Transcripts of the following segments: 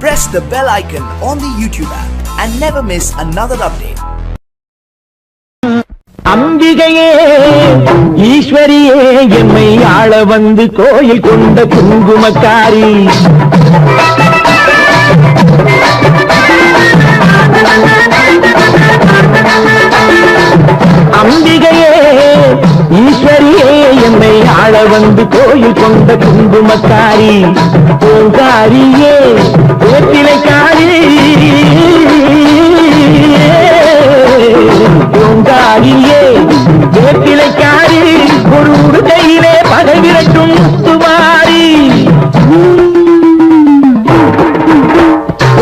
press the bell icon on the YouTube app and never miss another update. அம்பிகையே ஈஸ்வரியே எம்மை ஆள வந்து கோயில் கொண்ட குங்குமக்காரி அம்பிகையே ஈஸ்வரியே எம்மை ஆள வந்து கோயில் கொண்ட குங்குமக்காரி பூங்காரியே வேப்பிலைக்காரி பூங்காரியே வேப்பிலைக்காரி ஒரு உடுக்கையிலே பகை விரட்டும் முத்துமாரி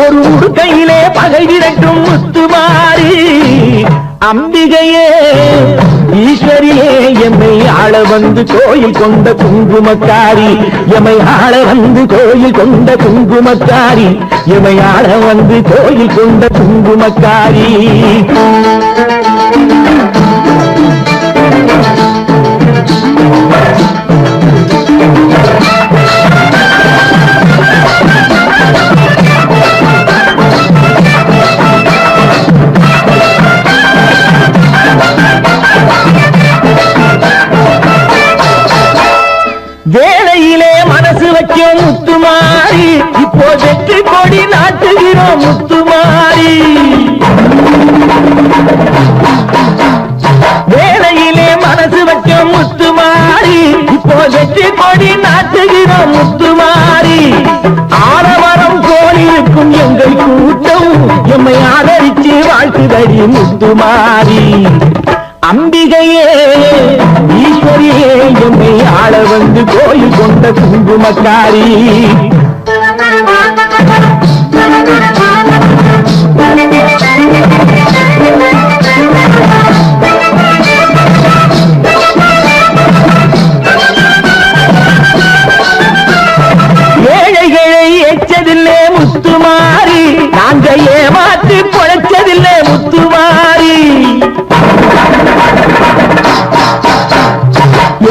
ஒரு உடுக்கையிலே பகை விரட்டும் முத்துமாரி அம்பிகையே ஈஸ்வரியே எம்மை ஆள வந்து கோயில் கொண்ட குங்குமக்காரி எம்மை ஆள வந்து கோயில் கொண்ட குங்குமக்காரி எம்மை ஆள வந்து கோயில் கொண்ட குங்குமக்காரி வேளையிலே மனசு வைக்கும் முத்துமாரி இப்போ வெற்றி கொடி நாட்டுகிறோம் முத்துமாரி வேளையிலே மனசு வைக்கும் முத்துமாரி இப்போ வெற்றி கொடி நாட்டுகிறோம் முத்துமாரி ஆரவரம் கோலிருக்கும் எங்கள் கூட்டம் எம்மை ஆதரிச்சு வாழ்த்துதடி முத்துமாரி அம்பிகையே ஈஸ்வரியே எம்மை ஆள வந்து கோயில் கொண்ட குங்குமக்காரி ஏழைகளை ஏற்றதில்லை முத்துமாரி நாங்க ஏமாற்றி பொழைச்சதில்லை முத்துமாரி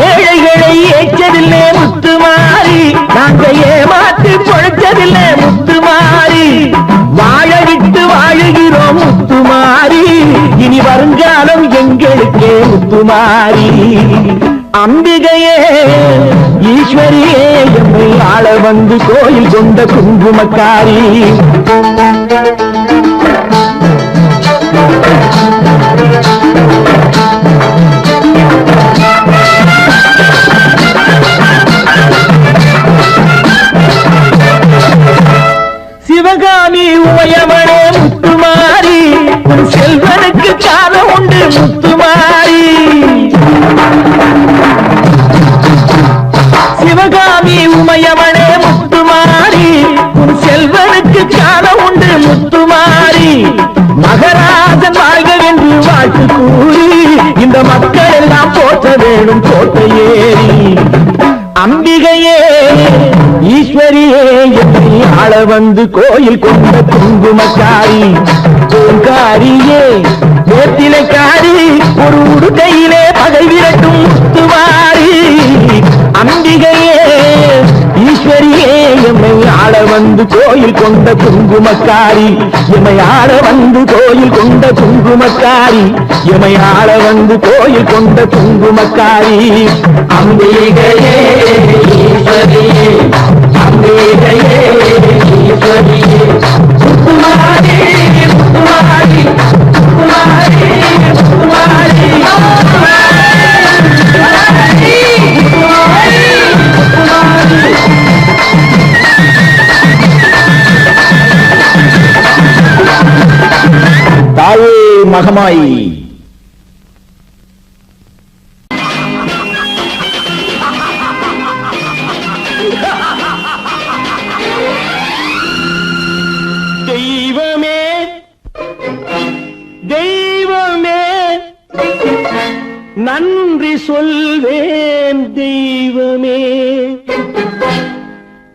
ஏழைகளை ஏற்றதில்லை முத்துமாரி நாங்க ஏமாற்றி பொழைச்சதில்லை முத்துமாரி வாழ விட்டு வாழுகிறோம் முத்துமாரி இனி வருங்காலம் எங்களுக்கே முத்துமாரி அம்பிகையே ஈஸ்வரியே எம்மை ஆள வந்து கோயில் கொண்ட குங்குமக்காரி சிவகாமி உமையவனே முத்துமாரி உன் செல்வனுக்கு காலம் உண்டு முத்துமாரி சிவகாமி உமையவனே முத்துமாரி உன் செல்வனுக்கு காலம் உண்டு முத்துமாரி மகராஜன் வாழ்கவென்று வாழ்த்து கூறி இந்த மக்கள் எல்லாம் போற்ற வேணும் கோட்டையேறி அம்பிகையே ஈஸ்வரியே எம்மை ஆள வந்து கோயில் கொண்ட குங்குமக்காரி பூங்காரியே வேப்பிலைக்காரி ஒரு உடுக்கையிலே பகை விரட்டும் முத்துமாரி அம்பிகையே ஈஸ்வரியே எம்மை ஆள வந்து கோயில் கொண்ட குங்குமக்காரி எம்மை ஆள வந்து கோயில் கொண்ட குங்குமக்காரி எம்மை ஆள வந்து கோயில் கொண்ட குங்குமக்காரி அம்பிகையே ஈஸ்வரியே அம்பிகையே ஈஸ்வரியே முத்துமாரி முத்துமாரி முத்துமாரி முத்துமாரி தாயே மகமாயி தெய்வமே தெய்வமே நன்றி சொல்வேன் தெய்வமே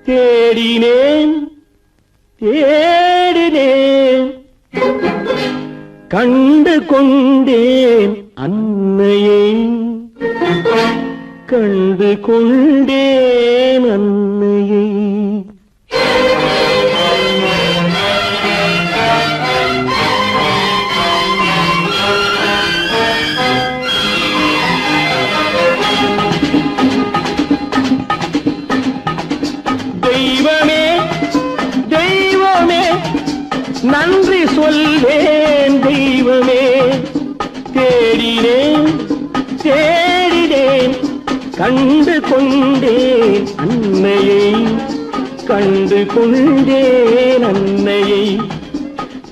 தேடினேன் தேடினேன் கண்டு கொண்டேன் அன்னையை கண்டு கொண்டேன் அன்னையை கண்டு கொண்டேன் அன்னையை, கண்டு கொண்டேன் அன்னையை.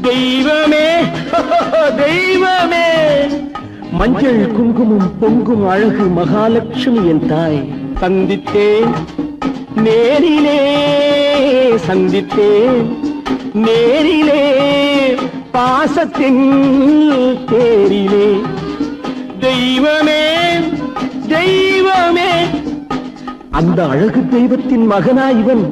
தெய்வமே தெய்வமே, மஞ்சள் குங்குமம் பொங்கும் அழகு மகாலட்சுமி என் தாய். சந்தித்தேன் நேரிலே, சந்தித்தேன் நேரிலே, பாசத்தின் தேரிலே. தெய்வமே தெய்வமே, அந்த அழகு தெய்வத்தின் மகனா இவன்.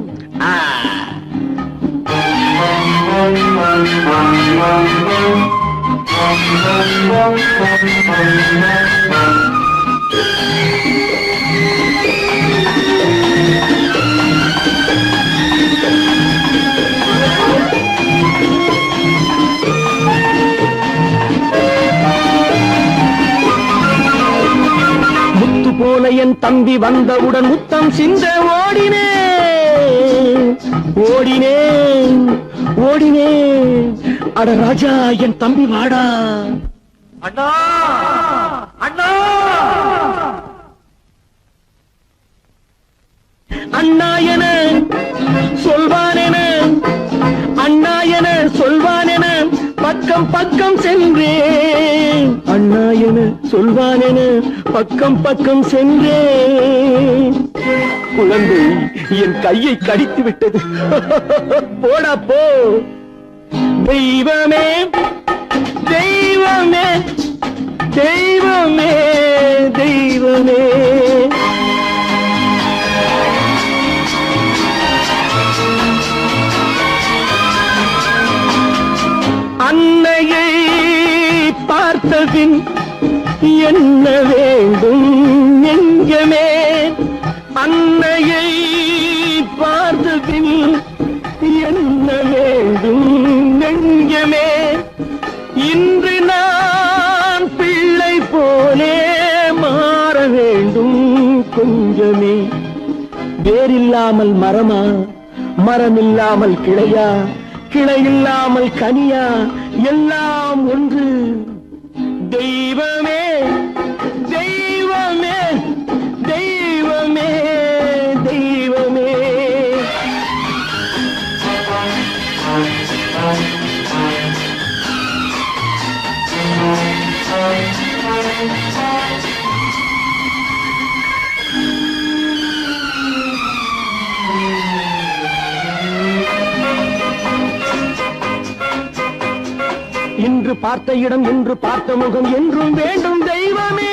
முத்து போல என் தம்பி வந்தவுடன் முத்தம் சிந்த ஓடினேன் ஓடினேன் ஓடினேன். அட ராஜா என் தம்பி வாடா. அண்ணா அண்ணா அண்ணா என சொல்வானென, அண்ணா என சொல்வானென பக்கம் பக்கம் சென்றேன். அண்ணா என சொல்வானென பக்கம் பக்கம் சென்றேன். குழந்தை என் கையை கடித்து விட்டது. போடா போ. தெய்வமே தெய்வமே தெய்வமே தெய்வமே. அன்னையை பார்த்தபின் என்ன வேண்டும் நெஞ்சமே, அன்னையை பார்த்தபின் என்ன வேண்டும் நெஞ்சமே. இன்று நான் பிள்ளை போலே மாற வேண்டும் கொஞ்சமே. வேரில்லாமல் மரமா, மரமில்லாமல் கிளையா, கிளையில்லாமல் கனியா, எல்லாம் ஒன்று. தெய்வமே தெய்வமே தெய்வமே தெய்வமே. இன்று பார்த்த இடம், இன்று பார்த்த முகம் என்றும் வேண்டும் தெய்வமே.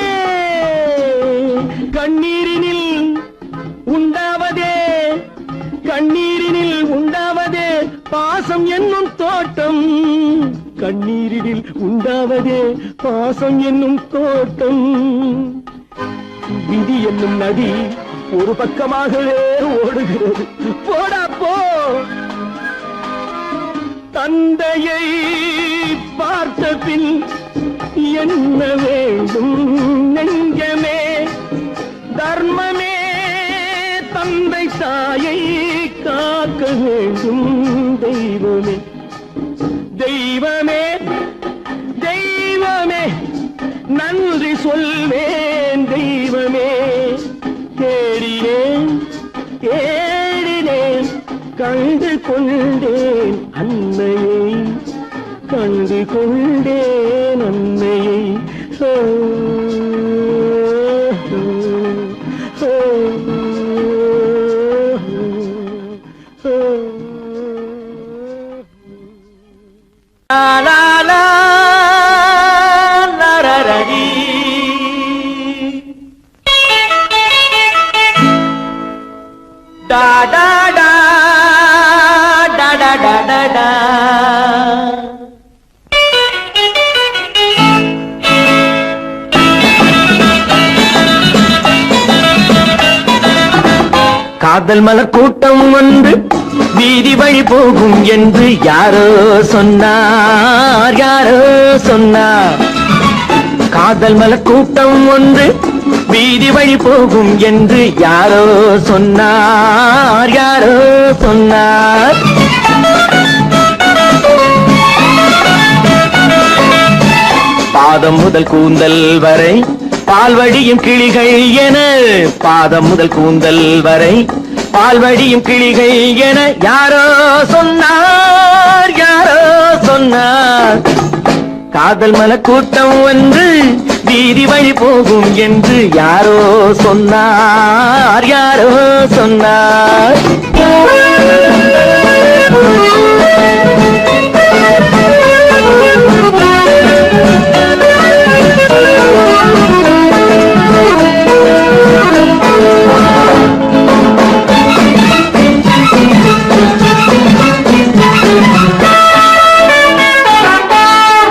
கண்ணீரினில் உண்டாவதே, கண்ணீரினில் உண்டாவதே பாசம் என்னும் தோட்டம். கண்ணீரினில் உண்டாவதே பாசம் என்னும் தோட்டம். விதி என்னும் நதி ஒரு பக்கமாகவே ஓடுகிறது. போடா போ. தந்தையை பார்த்த பின் என்ன வேண்டும் நெஞ்சமே. தர்மமே தந்தை தாயை காக்க வேண்டும் தெய்வமே. தெய்வமே தெய்வமே, நன்றி சொல்வேன் தெய்வமே. தேடினேன் தேடினேன், கண்டு கொண்டேன் அன்னையை, கண்டு கொண்டேன் அன்னையை. Da da da da da da da da. காதல் மலர் கூட்டம் ஒன்று வீதி வழி போகும் என்று யாரோ சொன்னார், யாரோ சொன்னார். காதல் மலர் கூட்டம் ஒன்று வீதி வழி போகும் என்று யாரோ சொன்னார், யாரோ சொன்னார். பாதம் முதல் கூந்தல் வரை பால்வடியும் கிளிகள் என பாதம் முதல் கூந்தல் வரை பால்வடியும் கிளிகள் என யாரோ சொன்னார் யாரோ சொன்னார் காதல் மல கூட்டம் வந்து வீதி வழி போகும் என்று யாரோ சொன்னார் யாரோ சொன்னார்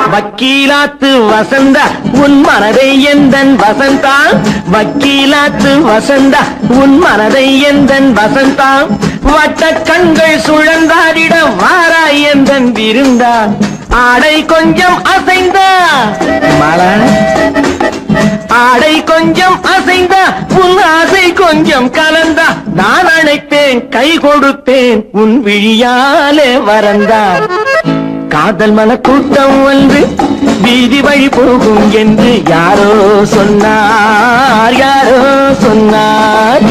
வக்கீலாத்து வசந்தா உன் மனதை எந்தன் வசந்தா வக்கீலாத்து வசந்தா உன் மனதை எந்தன் வசந்தா வட்ட கண்கள் சுழந்தாடிடம் வாராய் எந்தன் விருந்தா ஆடை கொஞ்சம் அசைந்தா மலா ஆடை கொஞ்சம் அசைந்தா உன் ஆசை கொஞ்சம் கலந்தா நான் அழைப்பேன் கை கொடுப்பேன் உன் விழியாலே வரந்தா காதல் மன கூட்டம் வந்து வீதி வழி போகும் என்று யாரோ சொன்னார் யாரோ சொன்னார்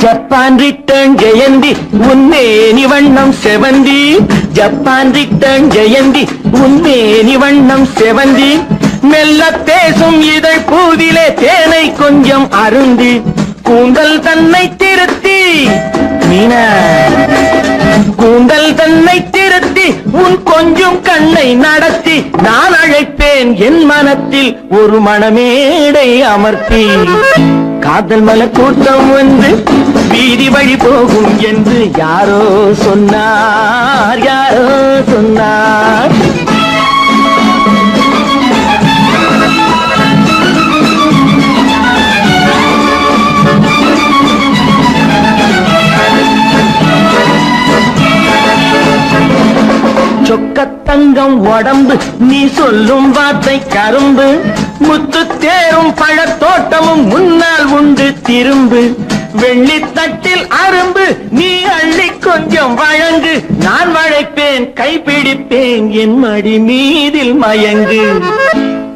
ஜப்பான் ரிட்டர்ன் ஜெயந்தி உன்னேனி வண்ணம் செவந்தி ஜப்பான் ரிட்டர்ன் ஜெயந்தி உன்னேனி வண்ணம் செவந்தி மெல்ல பேசும் இதழ் பூவிலே தேனை கொஞ்சம் அருந்தி கூந்தல் தன்னை திருத்தி மீனா கூந்தல் தன்னை திருத்தி உன் கொஞ்சம் கண்ணை நடத்தி நான் அழைப்பேன் என் மனத்தில் ஒரு மணமேடை அமர்த்தி காதல் மலர் கூட்டம் வந்து வீதி வழி போகும் என்று யாரோ சொன்னார் யாரோ சொன்னார் சொக்கத்தங்கம் உடம்பு நீ சொல்லும் வார்த்தை கரும்பு முத்து தேரும் பழத்தோட்டமும் முன்னால் உண்டு திரும்பு வெள்ளித்தட்டில் அரும்பு நீ அள்ளி கொஞ்சம் வழங்கு நான் வளைப்பேன் கைப்பிடிப்பேன் என் மடி மீதில் மயங்கு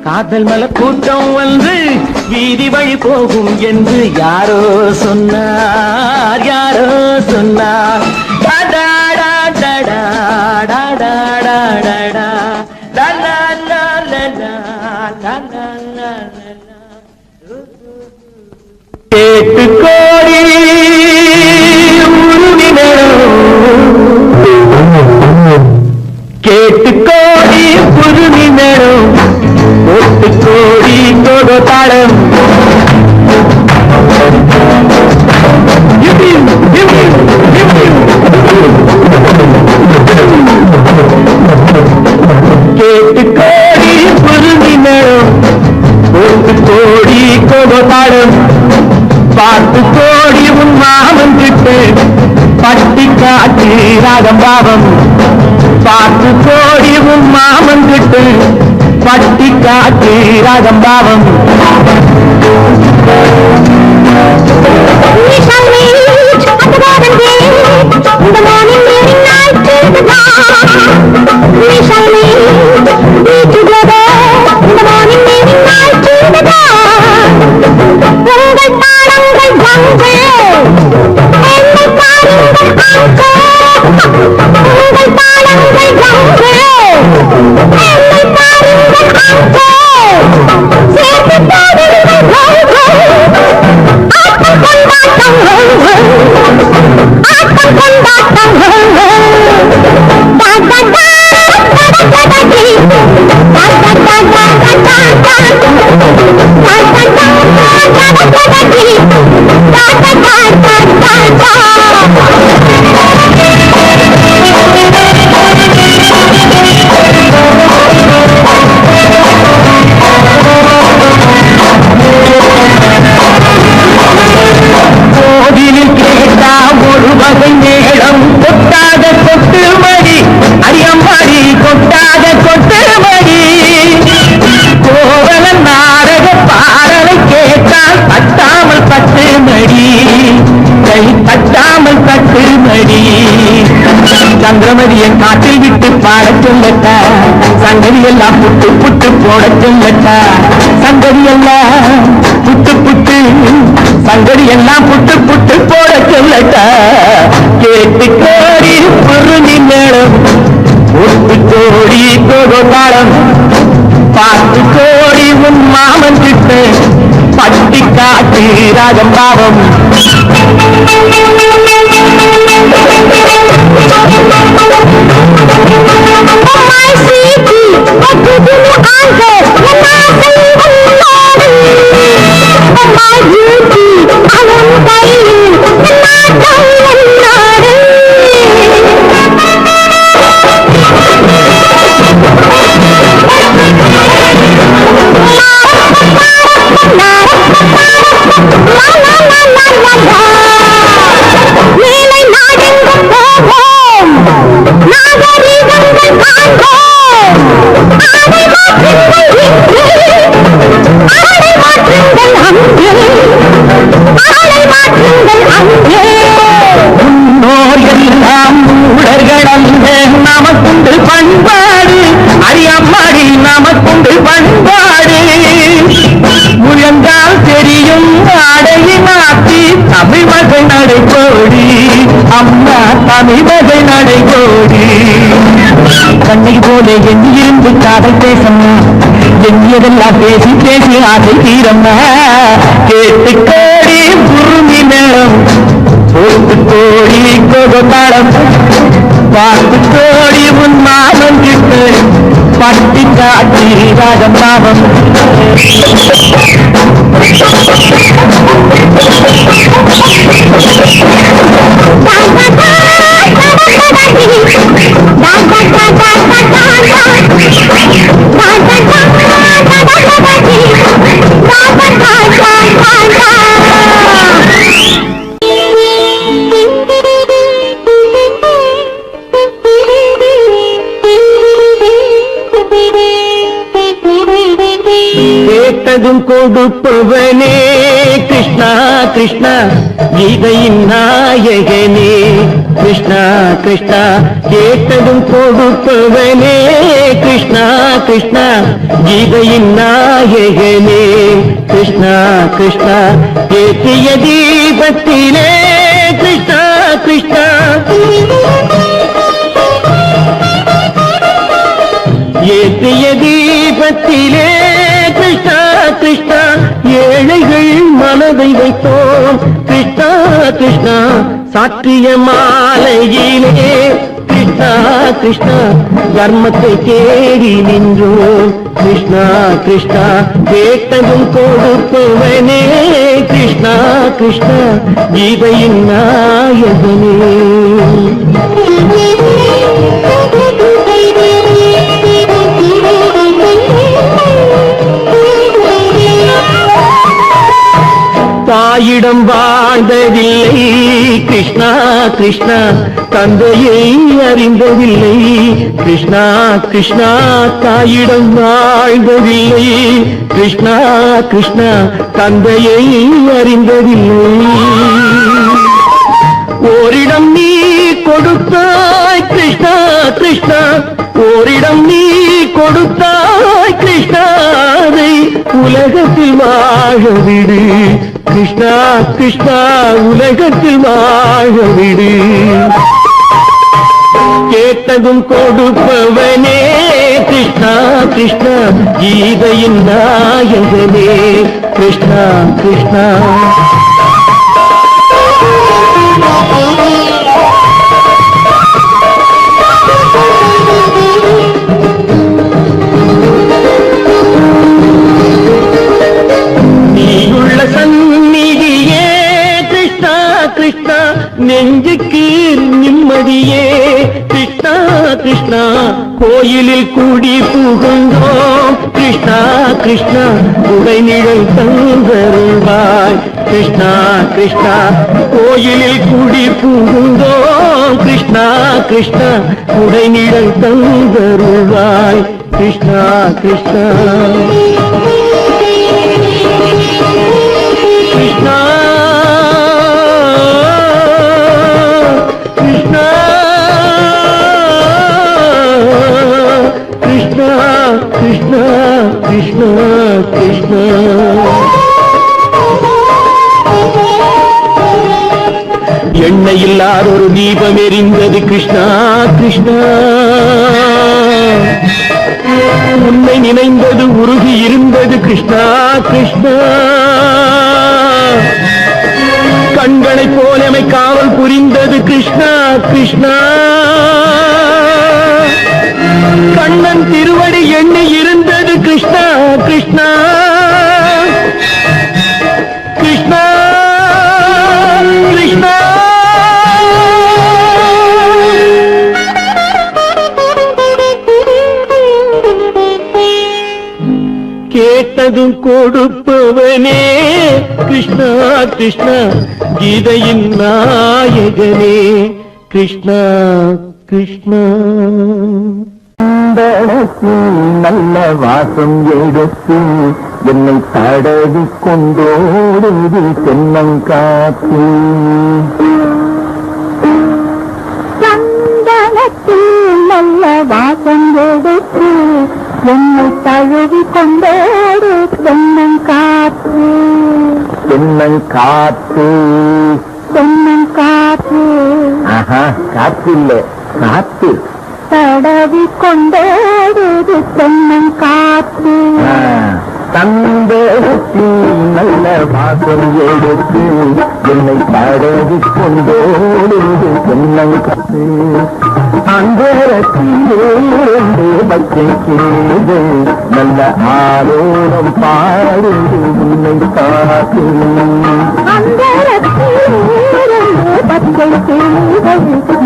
காதல் மல கூட்டம் வந்து வீதி வழி போகும் என்று யாரோ சொன்னார் யாரோ சொன்னார் கேட்டு கோடி கேட்டு கோடி புதுமி நேரம் ஒட்டு கோடி கோடு தாளம் கேட்டு கோடி புதுமி நேரம் ஒட்டு கோடி கோடு தாளம் பார்த்து கோடி உன் மாமன் கிட்டு பட்டி காட்டி ராகம் பாவம் பார்த்து கோடி உன் மாமன் கிட்டு பட்டி காட்டி ராகம் பாவம் கொட்டாத கொட்டு மடி மடி கை தட்டாமல் தட்டு மடி சந்திரமதியை காட்டில் விட்டு பாட சொல்லட்டா சங்கதி எல்லாம் புட்டு புட்டு போட சொல்லட்டா சங்கதி எல்லாம் புட்டு புட்டு சங்கதி எல்லாம் புட்டு புட்டு போட சொல்லட்டா கேட்டு கோடி பொருளி மேளம் ஒட்டு கோடி கோதாளம் பார்த்து கோடி உன் மாமன் கிட்ட பட்டி காட்டி ராஜம் பாவம் நமக்குண்டு பண்பாடு அரியம்மாடி நமக்குண்டு பண்பாடு முயன்றால் தெரியும் அடையை மாற்றி தமிழ் மகை நடைபோடி அம்மா தமிழ் மகை நடைபோடி கண்ணை போல எண்ணியிருந்து காதல் பேசம்மா எண்ணியதெல்லாம் பேசி பேசி ஆசை தீரம்மா கேட்டு கோடி குருமி மேளம் போட்டு கோடி கோதாளம் பார்த்து கோடி உன் மாமன் கிட்ட பட்டி காட்டி ராஜம் பாவம் கேட்டதும் கொடுப்பவனே கிருஷ்ணா கிருஷ்ணா கீதையின் நாயகனே கிருஷ்ணா கிருஷ்ணா கேட்டதும் கொடுப்பவனே கிருஷ்ணா கிருஷ்ணா கீதையின் நாயகனே கிருஷ்ணா கிருஷ்ணா ஏற்றிய தீபத்திலே கிருஷ்ணா கிருஷ்ணா ஏற்றிய தீபத்திலே கிருஷ்ணா கிருஷ்ணா ஏழைகள் மனதை வைத்தோம் கிருஷ்ணா கிருஷ்ணா சாற்றிய மாலையிலே கிருஷ்ணா கிருஷ்ணா தர்மத்தை தேடி நின்றோம் கிருஷ்ணா கிருஷ்ணா கேட்டதும் கொடுப்பவனே கிருஷ்ணா கிருஷ்ணா கீதையின் நாயகனே தாயிடம் வாழ்ந்ததில்லை கிருஷ்ணா கிருஷ்ணா தந்தையை அறிந்ததில்லை கிருஷ்ணா கிருஷ்ணா தாயிடம் வாழ்ந்ததில்லை கிருஷ்ணா கிருஷ்ணா தந்தையை அறிந்ததில்லை ஓரிடம் நீ கொடுத்தாய் கிருஷ்ணா கிருஷ்ணா ஓரிடம் நீ கொடுத்தாய் கிருஷ்ணாவை உலகத்தில் வாழ விடு கிருஷ்ணா கிருஷ்ணா உலகத்தில் வாழ விடு கேட்டதும் கொடுப்பவனே கிருஷ்ணா கிருஷ்ணா கீதையின் நாயகனே கிருஷ்ணா கிருஷ்ணா கிருஷ்ணா நெஞ்சுக்கு நிம்மதியே கிருஷ்ணா கிருஷ்ணா கோயிலில் கூடி புகுந்தோம் கிருஷ்ணா கிருஷ்ணா உடைநிழல் தந்தருள்வாய் கிருஷ்ணா கிருஷ்ணா கோயிலில் கூடி புகுந்தோம் கிருஷ்ணா கிருஷ்ணா உடைநிழல் தந்தருள்வாய் கிருஷ்ணா கிருஷ்ணா கிருஷ்ணா இணையில்லாத ஒரு தீபம் எரிந்தது கிருஷ்ணா கிருஷ்ணா உன்னை நினைந்தது உருகி இருந்தது கிருஷ்ணா கிருஷ்ணா கண்களை போலமை காவல் புரிந்தது கிருஷ்ணா கிருஷ்ணா கண்ணன் திருவடி எண்ணி இருந்தது கிருஷ்ணா கிருஷ்ணா கிருஷ்ணா கிருஷ்ணா கேட்டதும் கொடுப்பவனே கிருஷ்ணா கிருஷ்ணா கீதையின் நாயகனே கிருஷ்ணா கிருஷ்ணா நல்ல வாசம் எடுத்து என்னை தடவி கொண்டோடுது தென்னங்காத்து சந்தனத்தில் நல்ல வாசம் எடுத்து என்னை தழுவி கொண்டோடு தென்னங்காத்து தென்னங்காத்து தென்னங்காத்து காத்து இல்ல காத்து தடவி கொண்டோடுது தென்னங்காத்து தந்தத்தில் நல்ல வாசம் எடுத்து என்னை தடவி கொண்டோடுது தென்னங்காத்து அந்தரத்திலிருந்து பச்சை கேது நல்ல ஆரோரம் பாடுது உன்னை காத்து அந்தரத்திலிருந்து பச்சை கேது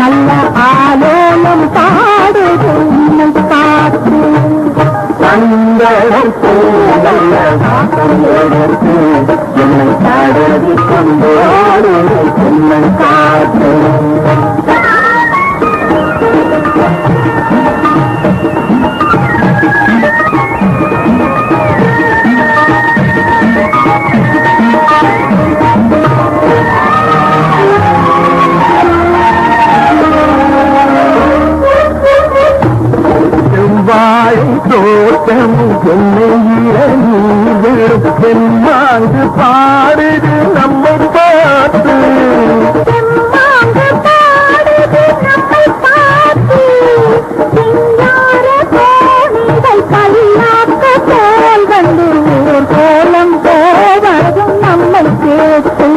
நல்ல ஆலோலம் பாடுது உன்னை காத்து நல்ல வாசம் எடுத்து என்னை தடவி கொண்டோடுது தென்னங்காத்து தோட்டமும் செம்மாங்கு பாடுது நம்மை பார்த்து கோலம் போவதும் நம்மை கேட்டு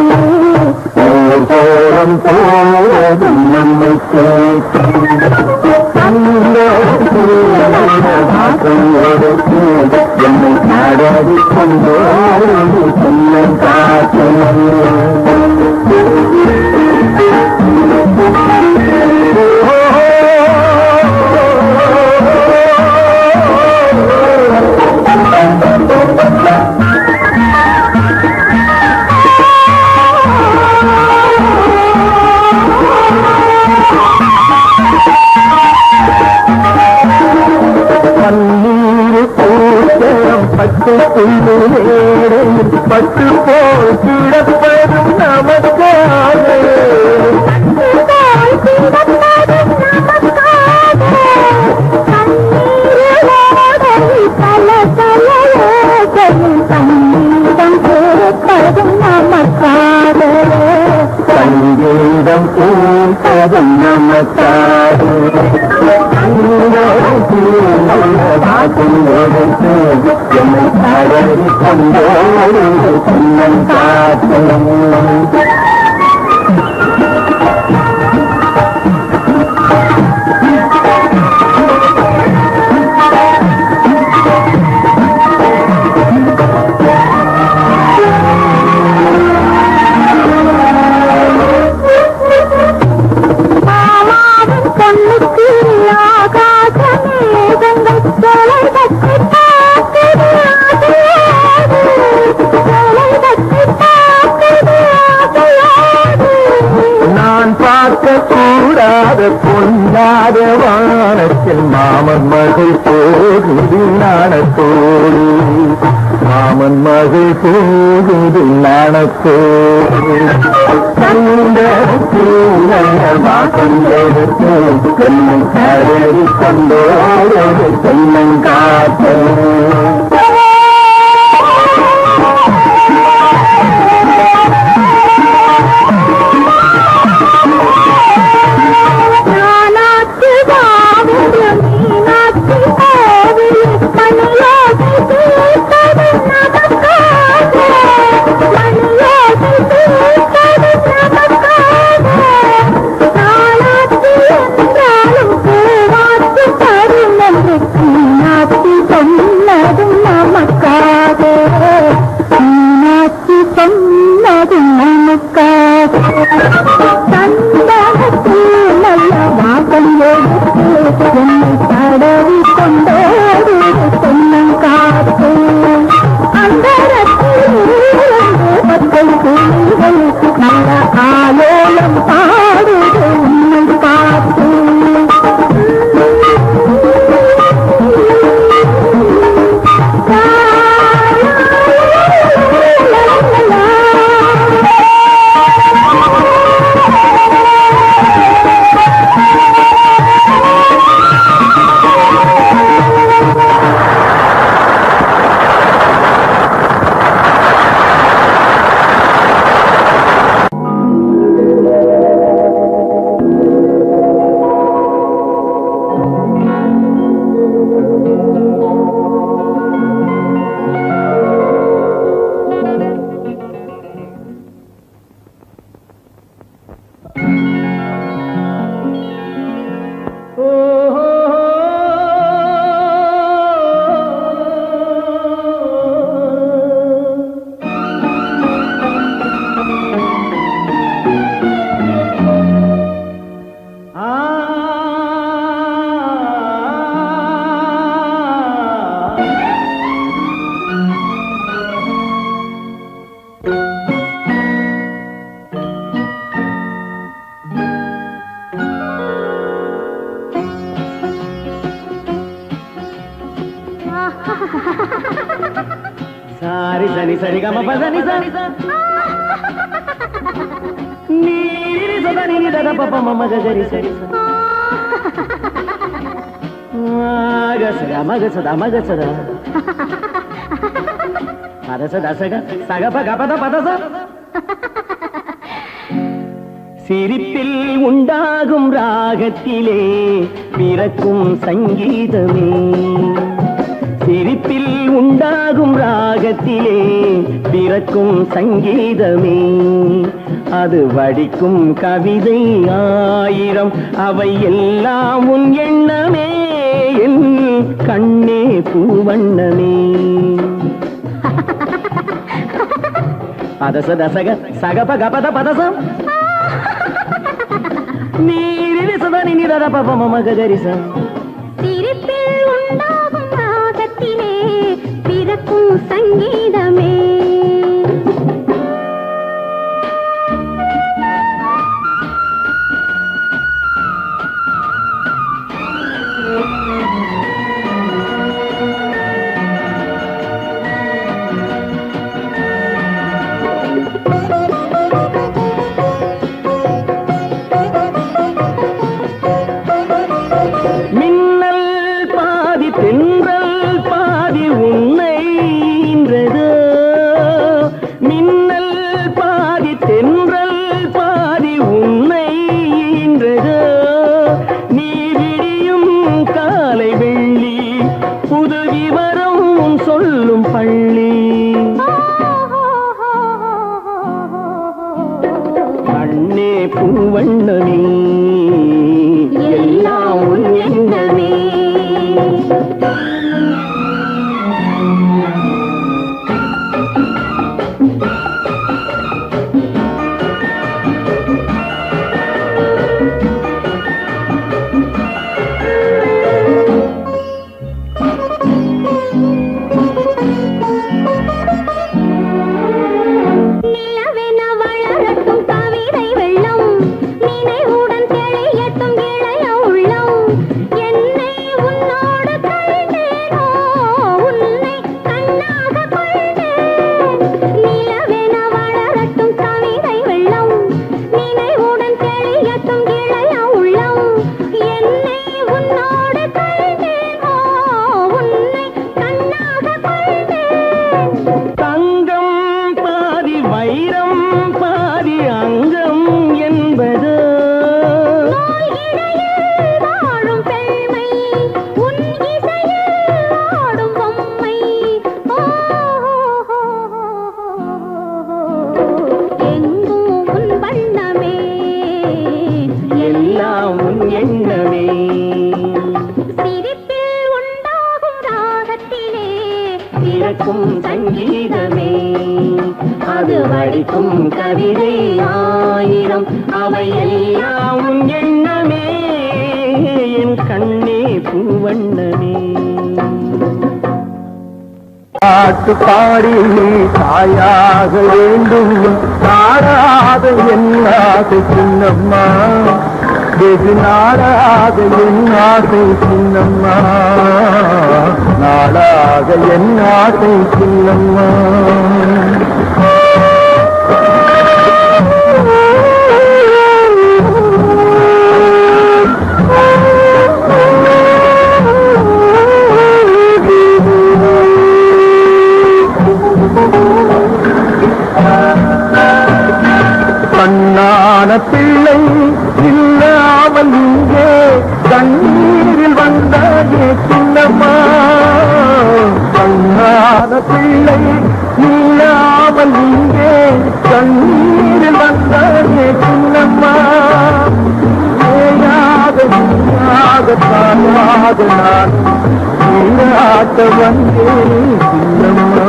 கோலம் போவதும் நம்மை கேட்டு என்னை தடவி கொண்டோடு தென்னங்காத்து பட்டு புள்ளு வேடையில் பட்டு போல் கிடப்பதும் நமக்காக சங்கீதம் பூப்பதும் நமக்காக என்னை தடவி கொண்டோடு தென்னங்காத்து கூடாத பொன்னாத வானத்தில் மாமன் மகள் போகுது நாணத்தோடு மாமன் மகள் போகுது நாணத்தோடு வாசம் எடுத்து என்னை தடவி கொண்டோடு தென்னங்காத்து சரி சரி கம பதனி சரி நீரி சதனி தத பப மம கரி சரி மகசதா மகசதா மகசதா பதசதா சக சகப கபத பதச சிரிப்பில் உண்டாகும் ராகத்திலே பிறக்கும் சங்கீதமே சிரிப்பில் உண்டாகும் ராகத்திலே பிறக்கும் சங்கீதமே அது வடிக்கும் கவிதை ஆயிரம் அவை எல்லாம் உன் எண்ணமே என் கண்ணே பூவண்ணமே பதச தசக சகப கபத பதசம் நீரில் சதனி நிதர பப மம கரிசம் சிரிப்பில் உண்டாகும் ராகத்திலே பிறக்கும் சங்கீதமே பூவண்ணமே எல்லாம் உன் எண்ணமே சங்கீதமே அது வடிக்கும் கவிதை ஆயிரம் அவை எல்லாம் உன் எண்ணமே என் கண்ணே பூவண்ணமே பாட்டு பாடி தாயாக வேண்டும் நாடாத என் ஆசை சின்னம்மா வெகு நாடாக என் ஆசை சின்னம்மா நாடாக என் ஆசை சின்னம்மா கண்ணான பிள்ளை இல்லாமல் இங்கே கண்ணீரில் வந்தாயே சின்னம்மா கண்ணான பிள்ளை இல்லாமல் இங்கே கண்ணீரில் வந்தாயே சின்னம்மா ஏயாக நீயாக தாயாக நான் நீராட்ட வந்தேன் சின்னம்மா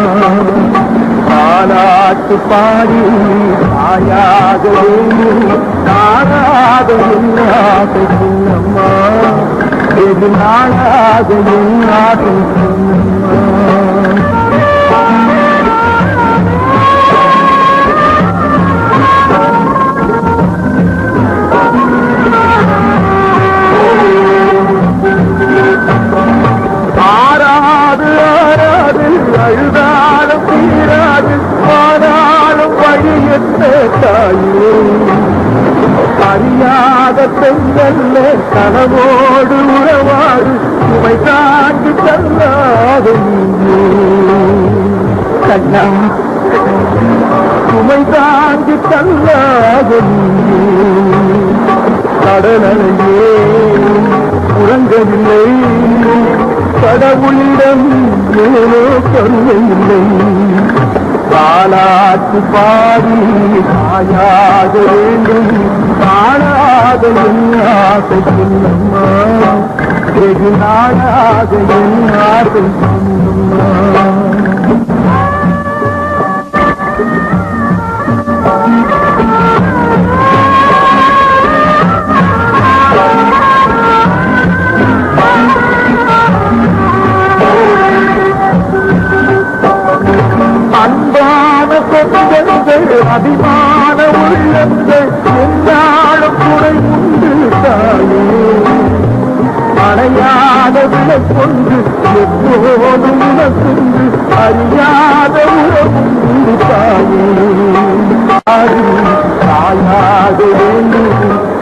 பாலாட்டு பாடி தாயாக நாடாக என்னாக சின்னம்மா வெகு நாடாக என்னாக சின்னம்மா ஆறாது ஆறாது அழுதாலும் தீராது பெண்கல்ல கனவோடு உறவாடு சுமை தாண்டி தள்ளாத கண்ணா சுமை தாண்டி தள்ளாத கடலையே உறங்கவில்லை கடவுளிடம் ஏனோ கருணை இல்லை காலாட்டு பாடி தாயாக வேண்டும் காணாத என் ஆசை சொன்னம்மா வெகு நாளாக என் ஆசை சொன்னம்மா அன்பான சொந்தங்கள் அபிமான உள்ளங்கள் என்னாலும் குறை உண்டு தாயே அடையாத விலை கொண்டு எப்போதும் உனக்குண்டு அறியாத உறவுண்டு தாயே தாயாக வேண்டும்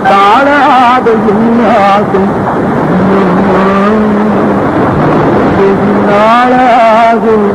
தாழாத என்னாகும் நாளாகும்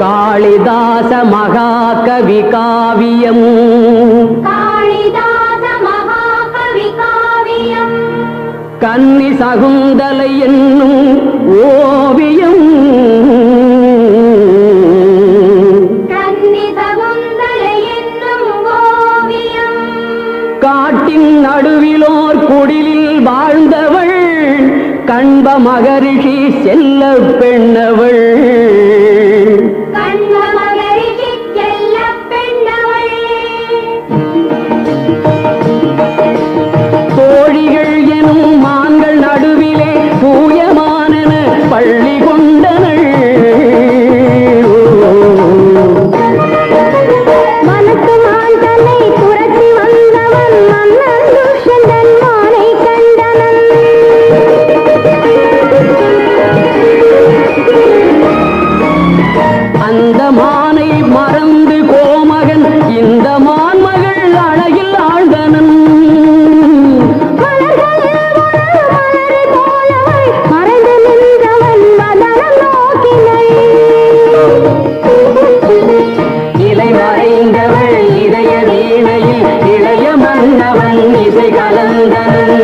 காளிதாச மகாகவி காவியம் கன்னி சகுந்தலை என்னும் ஓவியம் காட்டின் நடுவிலோர் குடிலில் வாழ்ந்தவள் கண்ப மகரிஷி செல்ல பெண்ணவள் தோழிகள் எனும் மான்கள் நடுவிலே தூயமானன பள்ளி கொண்டனள் அந்த மானை மறந்து கோமகன் இந்த மான்மகள் அழகில் ஆழ்ந்தனன் இலை மறைந்தவள் இதய வீணையில் இளைய மன்னவன் இசை கலந்தனன்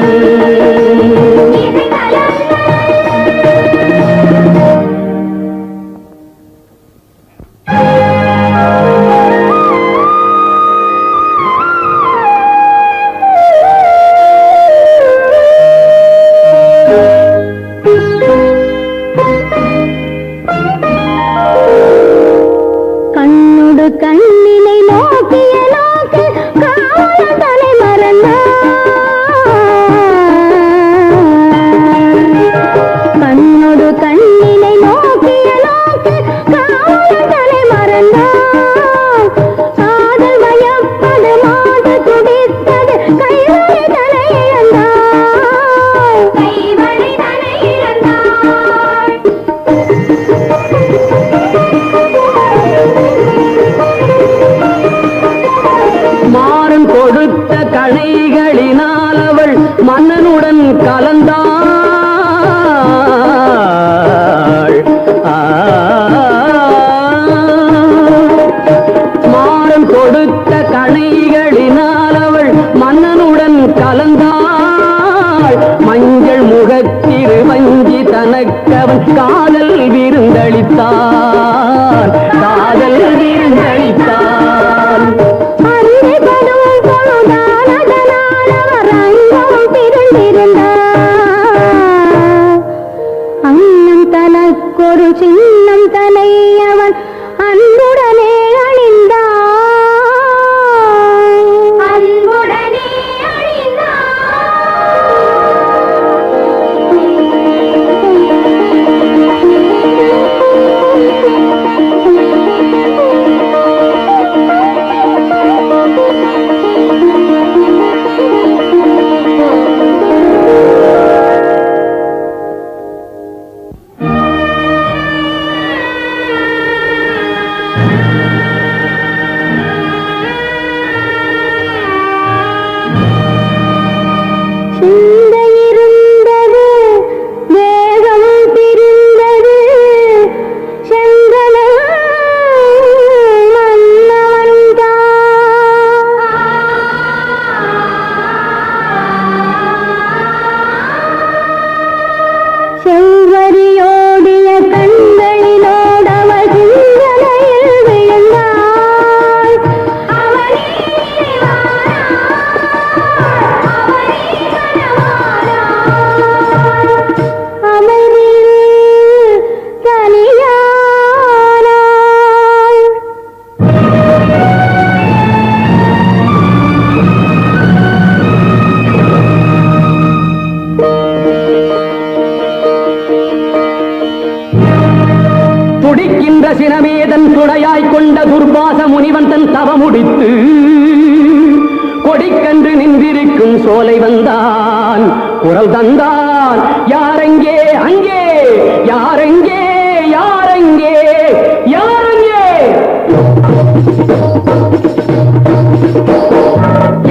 கண்ணுடு கண்ணினை நோக்கிய நோக்கு காவல் தலை கண்ணுடு கண்ணினை நோக்கிய நோக்கு காவல் தலை காதல் வயப்பது மாது துடித்தது கைவழி தலை மாறன் கொடுத்த கணைகளினால் அவள் மன்னனுடன் கலந்தாள் மாறன் கொடுத்த கணைகளினால் அவள் மன்னனுடன் கலந்தாள் மஞ்சள் முகத்திரு வஞ்சி தனக்கவன் காதல் விருந்தளித்தான் காதல் விருந்தளித்தான் அண்ணன் தனக்கொரு சின்னம் தலையவன் அன்புடனே அணிந்தான் தன் துணையாய் கொண்ட துர்வாச முனிவன் தன் தவமுடித்து கொடிக்கன்று நின்றிருக்கும் சோலை வந்தான், குரல் தந்தான். யாரெங்கே அங்கே, யாரெங்கே யாரெங்கே யாரெங்கே?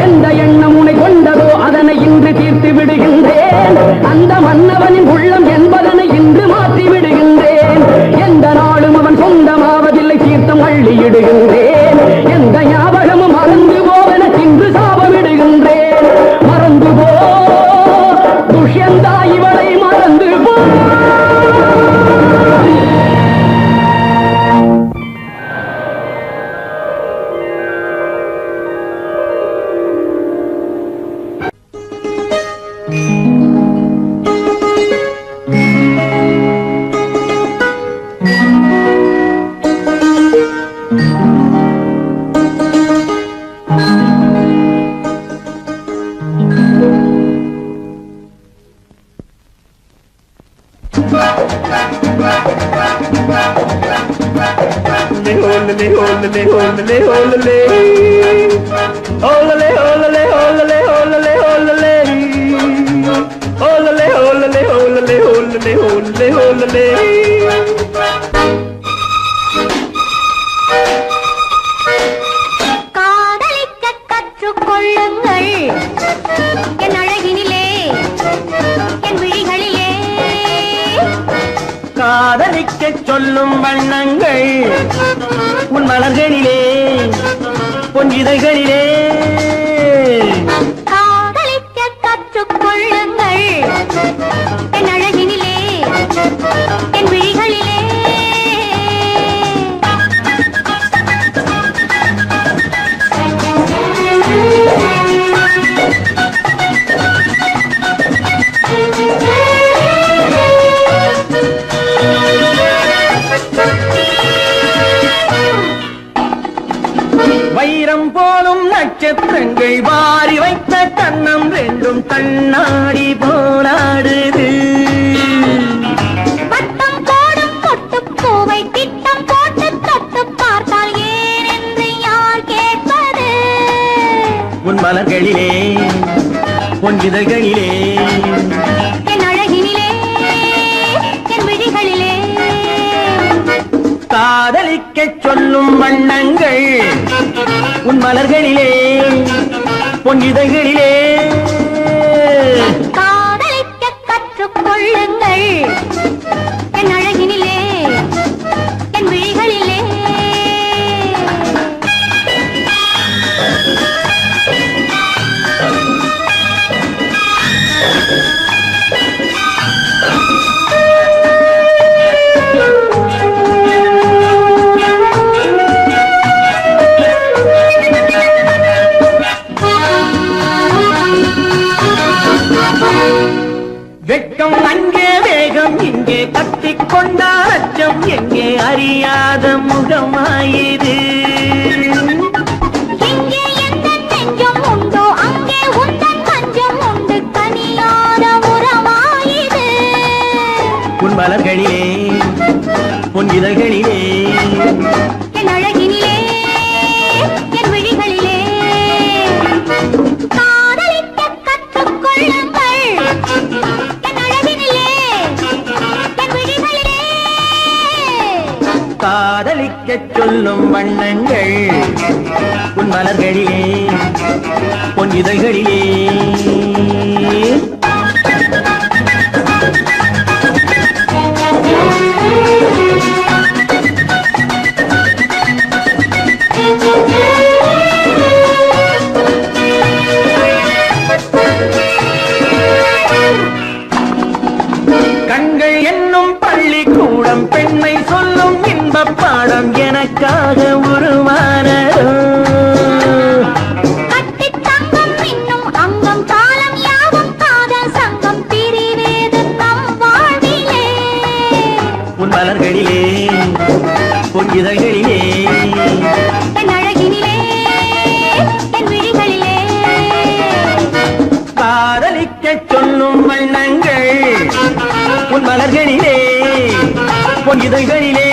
எந்த எண்ணம் உனை கொண்டதோ அதனை இன்று தீர்த்து விடுகின்றேன். அந்த மன்னவனின் உள்ளம் என்பதனை இன்று மாற்றி விடுகின்றேன். எந்த நாளும் அவன் சொந்தமாவதில்லை, தீர்த்தம் அள்ளியிடுகின்றேன். எந்த ஞாபகமும் மறந்து போவென இன்று சாபமிடுகின்றேன். மறந்து போ துஷ்யந்தா, இவளை மறந்து போ. காதலிக்க கற்றுக்கொள்ளுங்கள் என் அழகினிலே, என் விழிகளிலே. காதலிக்க சொல்லும் வண்ணங்கள் உன் மலர்களிலே, பொன்னிதழ்களிலே. காதலிக்க கற்றுக்கொள்ளுங்கள் என் அழகினிலே, என் விழிகளிலே. வைரம் போலும் நட்சத்திரங்கள் வாரி வைத்த கண்ணம் ரெண்டும் கண்ணாடி போராடுது. வட்டம் போடும் பொட்டுப்பூவை திட்டம் போட்டு தொட்டு பார்த்தால் ஏன் என்று யார் கேட்பது? உன் மலர்களிலே, பொன்னிதழ்களிலே. என் அழகினிலே, என் விழிகளிலே. காதலிக்க சொல்லும் வண்ணங்கள் உன் மலர்களிலே, பொன்னிதழ்களிலே. காதலிக்க கற்றுக்கொள்ளுங்கள் என் அழகினிலே, என் விழிகளிலே. வெட்கம் அங்கே, வேகம் இங்கே, கட்டிக்கொண்டால் அச்சம் எங்கே, அறியாத முகமாயிது. எங்கே எந்த நெஞ்சம் உண்டோ அங்கே உந்தன் மஞ்சம் உண்டு, கனியாத உறவாயிது. உன் மலர்களிலே, பொன்னிதழ்களிலே. என் அழகினிலே, என் விழிகளிலே. காதலிக்க கற்றுக்கொள்ளுங்கள் என் அழகினிலே, என் விழிகளிலே. காதலிக்க சொல்லும் வண்ணங்கள் உன் மலர்களிலே, பொன்னிதழ்களிலே. கண்கள் என்னும் பள்ளிக்கூடம் பெண்மை சொல்லும் இன்பப் பாடம் எனக்காக உருவானதோ. கட்டித் தங்கம் இன்னும் அங்கம் காலம் யாவும் காதல் சங்கம் பிரிவேது நம் வாழ்விலே. உன் மலர்களிலே, பொன்னிதழ்களிலே. என் அழகினிலே, என் விழிகளிலே. காதலிக்க சொல்லும் வண்ணங்கள் உன் மலர்களிலே, பொன்னிதழ்களிலே.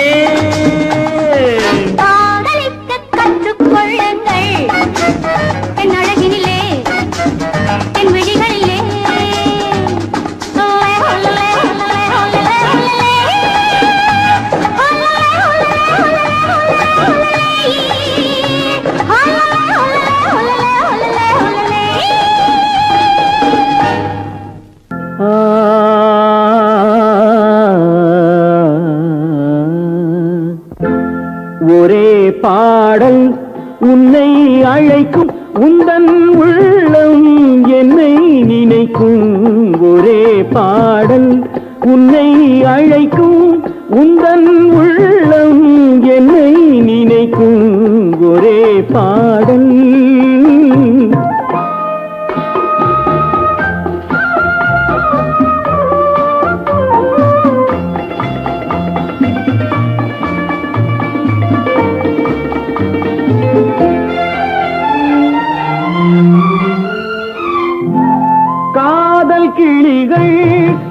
கிளிகள்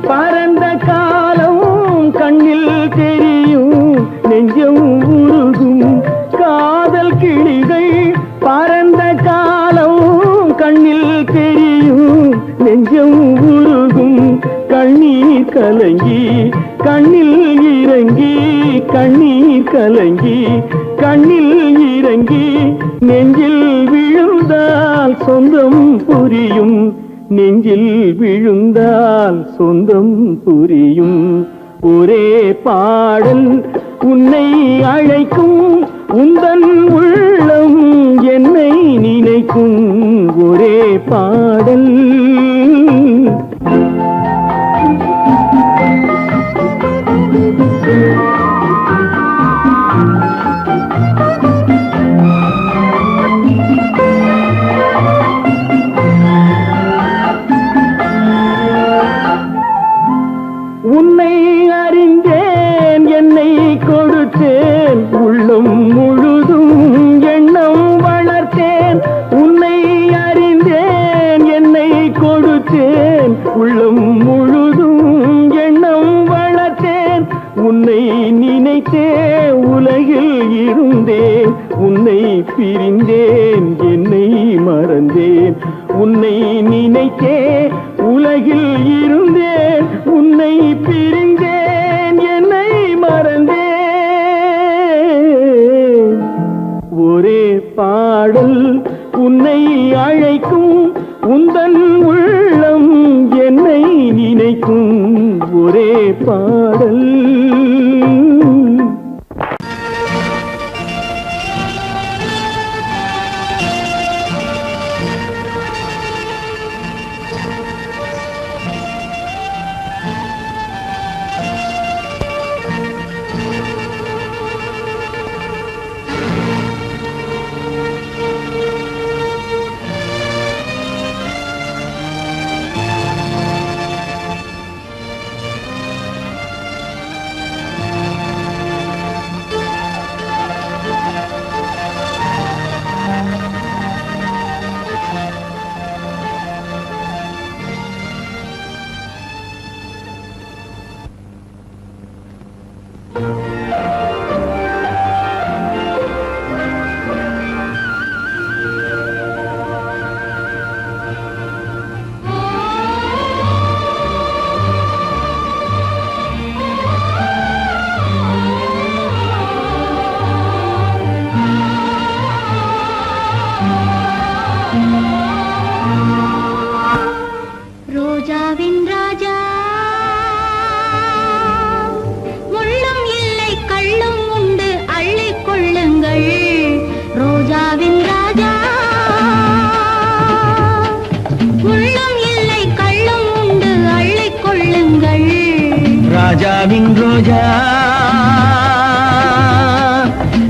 பறந்த காலம் கண்ணில் தெரியும் நெஞ்சம் உருகும் காதல் கிளிகள் பறந்த காலம் கண்ணில் தெரியும் நெஞ்சம் உருகும் கண்ணீர் கலங்கி கண்ணில் இறங்கி கண்ணீர் கலங்கி கண்ணில் இறங்கி நெஞ்சில் விழுந்தால் சொந்தம் புரியும் நெஞ்சில் விழுந்தால் சொந்தம் புரியும் ஒரே பாடல் உன்னை அழைக்கும் உந்தன் உள்ளம் என்னை நினைக்கும் ஒரே பாடல் உன்னை அறிந்தேன் என்னை கொடுத்தேன் உள்ளம் முழுதும் எண்ணம் வளர்த்தேன் உன்னை அறிந்தேன் என்னை கொடுத்தேன் உள்ளம் முழுதும் எண்ணம் வளர்த்தேன் உன்னை நினைத்தே உலகில் இருந்தேன் உன்னை பிரிந்தேன் என்னை மறந்தேன் உன்னை நினைத்தே உலகில் இருந்தேன் உன்னை பிரிந்தேன் என்னை மறந்தேன் ஒரே பாடல் உன்னை அழைக்கும் உந்தன் உள்ளம் என்னை நினைக்கும் ஒரே பாடல் ரோஜாவின் ராஜா முள்ளும் இல்லை கள்ளும் உண்டு அள்ளிக் கொள்ளுங்கள் ரோஜாவின் ராஜா முள்ளும் இல்லை கள்ளும் உண்டு அள்ளிக் கொள்ளுங்கள் ராஜாவின் ரோஜா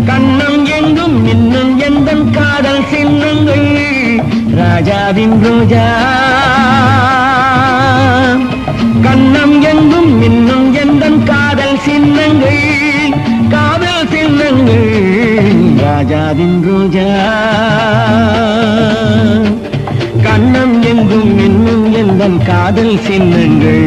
கண்ணம் எங்கும் இன்னும் எந்தன் காதல் சின்னங்கள் ராஜாவின் ரோஜா கண்ணம் எங்கும் இன்னும் எந்தன் காதல் சின்னங்கள் காதல் சின்னங்கள் ராஜாவின் ரோஜா கண்ணம் எங்கும் இன்னும் எந்தன் காதல் சின்னங்கள்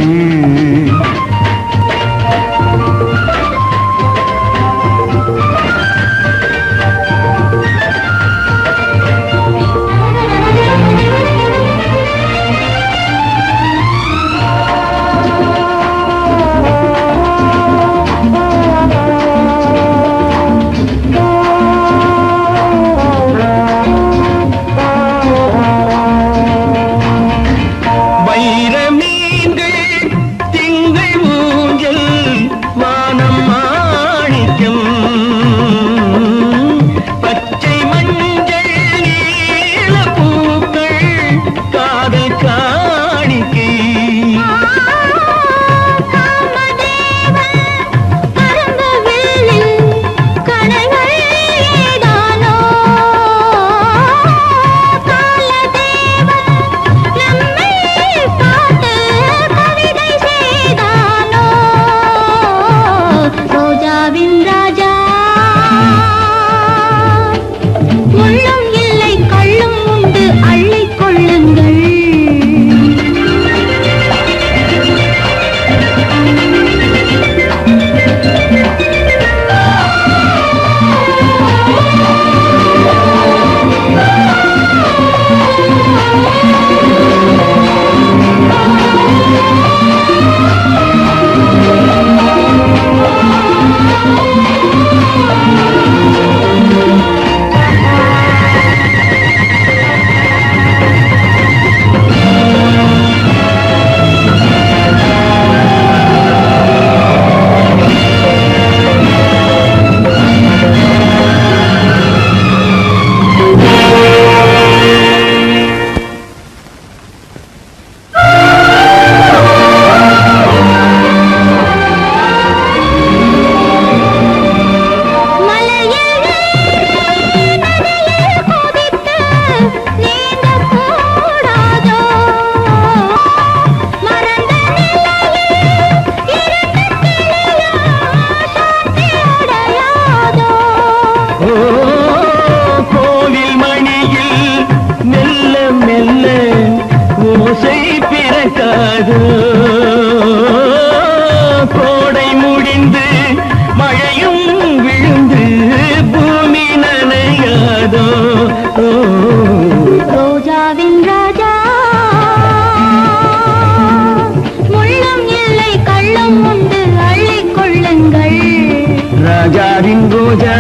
வைரமீன்கள் கேளுங்கள் ராஜாவின் ரோஜா